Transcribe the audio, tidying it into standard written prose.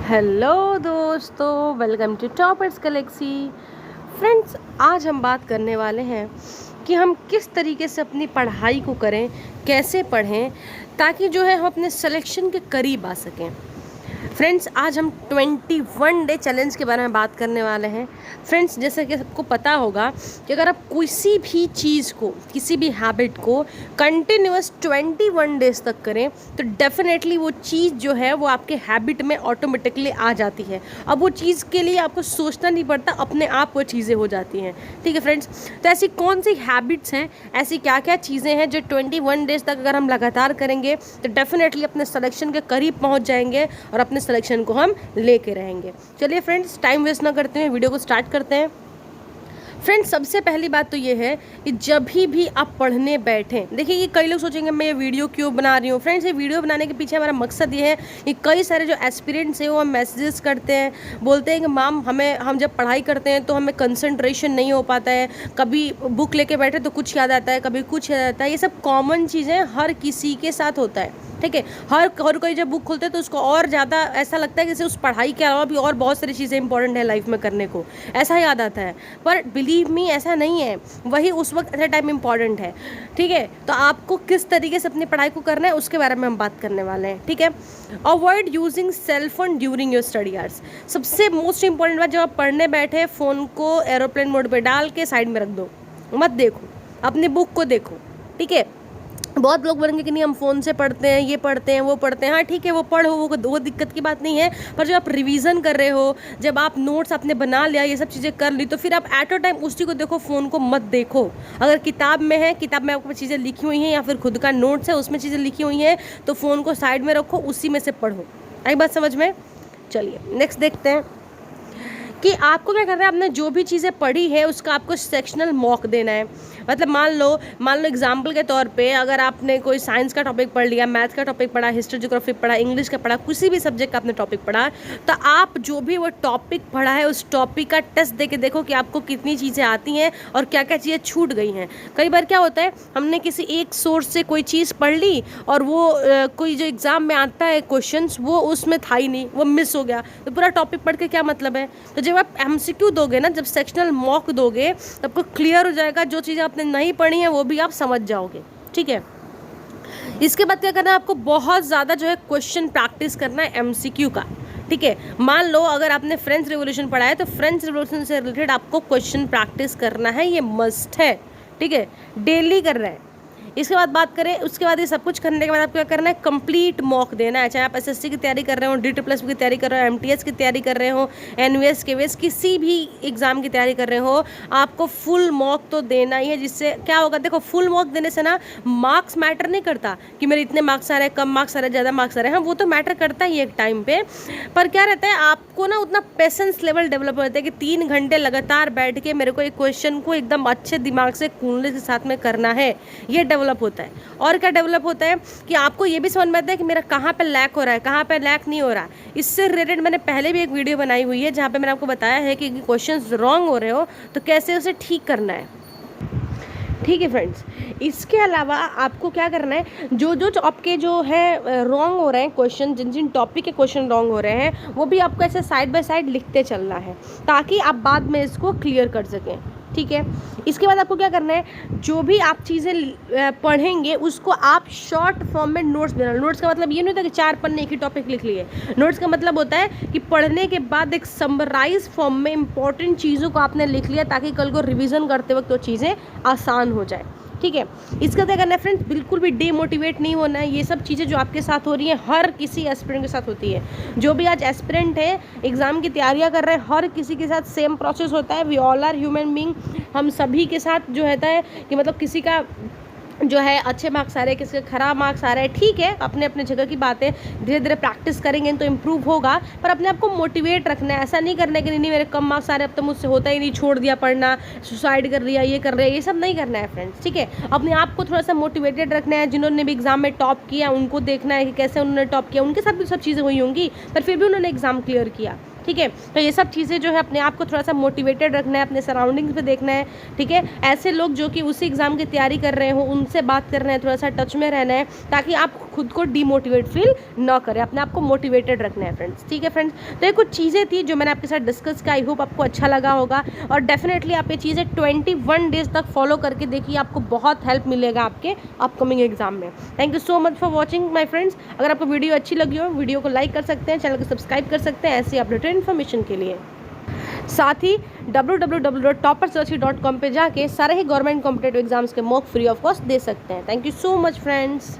Hello दोस्तों, welcome to toppers galaxy. Friends, आज हम बात करने वाले हैं कि हम किस तरीके से अपनी पढ़ाई को करें, कैसे पढ़ें ताकि जो है हम अपने सिलेक्शन के करीब आ सकें। फ्रेंड्स, आज हम 21 डे चैलेंज के बारे में बात करने वाले हैं। फ्रेंड्स, जैसे कि सबको पता होगा कि अगर आप किसी भी चीज़ को, किसी भी हैबिट को कंटिन्यूअस 21 डेज़ तक करें तो डेफिनेटली वो चीज़ जो है वो आपके हैबिट में ऑटोमेटिकली आ जाती है। अब वो चीज़ के लिए आपको सोचना नहीं पड़ता, अपने आप वो चीज़ें हो जाती हैं। ठीक है फ्रेंड्स, तो ऐसी कौन सी हैबिट्स हैं, ऐसी क्या क्या चीज़ें हैं जो 21 डेज़ तक अगर हम लगातार करेंगे तो डेफिनेटली अपने सिलेक्शन के करीब पहुँच जाएंगे और अपने सिलेक्शन को हम लेके रहेंगे। चलिए फ्रेंड्स, टाइम वेस्ट ना करते हुए वीडियो को स्टार्ट करते हैं। फ्रेंड्स, सबसे पहली बात तो ये है कि जब भी आप पढ़ने बैठें, देखिए ये कई लोग सोचेंगे मैं ये वीडियो क्यों बना रही हूँ। फ्रेंड्स, ये वीडियो बनाने के पीछे हमारा मकसद ये है कि कई सारे जो एस्पिरेंट्स हैं वो मैसेजेस करते हैं, बोलते हैं कि मैम हम जब पढ़ाई करते हैं तो हमें कंसंट्रेशन नहीं हो पाता है, कभी बुक लेके बैठे तो कुछ याद आता है, कभी कुछ याद आता है। ये सब कॉमन चीज़ें हर किसी के साथ होता है। ठीक है, हर कोई जब बुक खोलते हैं तो उसको और ज़्यादा ऐसा लगता है कि जैसे उस पढ़ाई के अलावा भी और बहुत सारी चीज़ें इंपॉर्टेंट है लाइफ में करने को, ऐसा याद आता है। पर बिलीव मी, ऐसा नहीं है, वही उस वक्त ऐसा टाइम इंपॉर्टेंट है। ठीक है, तो आपको किस तरीके से अपनी पढ़ाई को करना है उसके बारे में हम बात करने वाले हैं। ठीक है, avoid using cell phone during your study hours. सबसे मोस्ट इंपॉर्टेंट बात, जब आप पढ़ने बैठे फ़ोन को एरोप्लेन मोड पर डाल के साइड में रख दो, मत देखो, अपनी बुक को देखो। ठीक है, बहुत लोग बोलेंगे कि नहीं हम फ़ोन से पढ़ते हैं, ये पढ़ते हैं, वो पढ़ते हैं। हाँ ठीक है, वो पढ़ो, वो दिक्कत की बात नहीं है। पर जब आप रिवीजन कर रहे हो, जब आप नोट्स आपने बना लिया, ये सब चीज़ें कर ली, तो फिर आप एट अ टाइम उसी को देखो, फ़ोन को मत देखो। अगर किताब में है, किताब में आपको चीज़ें लिखी हुई हैं या फिर खुद का नोट्स है उसमें चीज़ें लिखी हुई हैं, तो फ़ोन को साइड में रखो, उसी में से पढ़ो। आई बात समझ में? चलिए नेक्स्ट देखते हैं कि आपको क्या करना है। आपने जो भी चीज़ें पढ़ी है उसका आपको सेक्शनल मॉक देना है। मतलब मान लो एग्जाम्पल के तौर पे, अगर आपने कोई साइंस का टॉपिक पढ़ लिया, मैथ का टॉपिक पढ़ा, हिस्ट्री ज्योग्राफी पढ़ा, इंग्लिश का पढ़ा, किसी भी सब्जेक्ट का आपने टॉपिक पढ़ा, तो आप जो भी वो टॉपिक पढ़ा है उस टॉपिक का टेस्ट दे के देखो कि आपको कितनी चीज़ें आती हैं और क्या क्या चीज़ें छूट गई हैं। कई बार क्या होता है, हमने किसी एक सोर्स से कोई चीज़ पढ़ ली और वो कोई जो एग्ज़ाम में आता है क्वेश्चंस, वो उसमें था ही नहीं, वो मिस हो गया, तो पूरा टॉपिक पढ़ के क्या मतलब है। तो जब आप MCQ दोगे ना, जब सेक्शनल मॉक दोगे, तो आपको क्लियर हो जाएगा, जो चीज़ें आपने नहीं पढ़ी है वो भी आप समझ जाओगे। ठीक है, इसके बाद क्या करना है, आपको बहुत ज़्यादा जो है क्वेश्चन प्रैक्टिस करना है MCQ का। ठीक है, मान लो अगर आपने फ्रेंच रिवॉल्यूशन पढ़ा है तो फ्रेंच रिवॉल्यूशन से रिलेटेड आपको क्वेश्चन प्रैक्टिस करना है, ये मस्ट है। ठीक है, डेली कर रहे हैं। इसके बाद बात करें, उसके बाद ये सब कुछ करने के बाद आपको क्या करना है, कंप्लीट मॉक देना है। चाहे आप SSC की तैयारी कर रहे हो, DT+ की तैयारी कर रहे हो, MTS की तैयारी कर रहे हो, NVS KVS किसी भी एग्ज़ाम की तैयारी कर रहे हो, आपको फुल मॉक तो देना ही है। जिससे क्या होगा, देखो फुल मॉक देने से ना मार्क्स मैटर नहीं करता कि मेरे इतने मार्क्स आ रहे हैं, कम मार्क्स आ रहे हैं, ज़्यादा मार्क्स आ रहे हैं। हाँ, वो तो मैटर करता ही है एक टाइम पे, पर क्या रहता है, आपको ना उतना पेशेंस लेवल डेवलप हो जाता है कि 3 घंटे लगातार बैठ के मेरे को एक क्वेश्चन को एकदम अच्छे दिमाग से कूलनेस के साथ में करना है, ये डेवलप होता है। और क्या डेवलप होता है कि आपको ये भी समझ में आता है कि मेरा कहाँ पे लैक हो रहा है, कहाँ पे लैक नहीं हो रहा। इससे रिलेटेड मैंने पहले भी एक वीडियो बनाई हुई है जहाँ पे मैंने आपको बताया है कि क्वेश्चंस रॉन्ग हो रहे हो तो कैसे उसे ठीक करना है। ठीक है फ्रेंड्स, इसके अलावा आपको क्या करना है, जो आपके जो है रॉन्ग हो रहे हैं क्वेश्चन, जिन टॉपिक के क्वेश्चन रॉन्ग हो रहे हैं, वो भी आपको ऐसे साइड बाय साइड लिखते चलना है ताकि आप बाद में इसको क्लियर कर सकें। ठीक है, इसके बाद आपको क्या करना है, जो भी आप चीज़ें पढ़ेंगे उसको आप शॉर्ट फॉर्म में नोट्स देना। नोट्स का मतलब ये नहीं होता कि 4 पन्ने एक ही टॉपिक लिख लिए। नोट्स का मतलब होता है कि पढ़ने के बाद एक समराइज फॉर्म में इंपॉर्टेंट चीज़ों को आपने लिख लिया ताकि कल को रिवीजन करते वक्त वो चीज़ें आसान हो जाए। ठीक है, इसका क्या करना है फ्रेंड्स, बिल्कुल भी डीमोटिवेट नहीं होना है। ये सब चीज़ें जो आपके साथ हो रही हैं हर किसी एस्पिरेंट के साथ होती है। जो भी आज एस्पिरेंट है, एग्ज़ाम की तैयारियां कर रहे हैं, हर किसी के साथ सेम प्रोसेस होता है। We all are human being. हम सभी के साथ जो होता है कि मतलब किसी का जो है अच्छे मार्क्स आ रहे हैं, किसी के ख़राब मार्क्स आ रहे हैं। ठीक है, अपने अपने जगह की बातें, धीरे धीरे प्रैक्टिस करेंगे तो इम्प्रूव होगा। पर अपने आप को मोटिवेट रखना है, ऐसा नहीं करना है कि नहीं मेरे कम मार्क्स आ रहे हैं, अब तो मुझसे होता ही नहीं, छोड़ दिया पढ़ना, सुसाइड कर लिया, ये कर रहे हैं, ये सब नहीं करना है फ्रेंड्स। ठीक है, अपने आप को थोड़ा सा मोटिवेटेड रखना है। जिन्होंने भी एग्जाम में टॉप किया उनको देखना है कि कैसे उन्होंने टॉप किया, उनके साथ भी सब चीज़ें हुई होंगी पर फिर भी उन्होंने एग्ज़ाम क्लियर किया। ठीक है। तो ये सब चीज़ें जो है अपने आप को थोड़ा सा मोटिवेटेड रखना है, अपने सराउंडिंग्स पे देखना है, ठीक है। ऐसे लोग जो कि उसी एग्ज़ाम की तैयारी कर रहे हो उनसे बात करना है, थोड़ा सा टच में रहना है, ताकि आप खुद को डीमोटिवेट फील ना करें, अपने आप को मोटिवेटेड रखना है फ्रेंड्स, ठीक है फ्रेंड्स। तो ये कुछ चीज़ें थी जो मैंने आपके साथ डिस्कस किया। आई होप आपको अच्छा लगा होगा, और डेफिनेटली आप ये चीज़ें 21 डेज़ तक फॉलो करके देखिए, आपको बहुत हेल्प मिलेगा आपके अपकमिंग एग्जाम में। Thank you so much for watching my friends. अगर आपको वीडियो अच्छी लगी हो, वीडियो को लाइक कर सकते हैं, चैनल को सब्सक्राइब कर सकते हैं ऐसी अपडेटेड इन्फॉर्मेशन के लिए। साथ ही www.topperssearch.com पे जाके सारे ही गवर्नमेंट कॉम्पिटेटिव एग्जाम्स के मॉक फ्री ऑफ कॉस्ट दे सकते हैं। Thank you so much friends.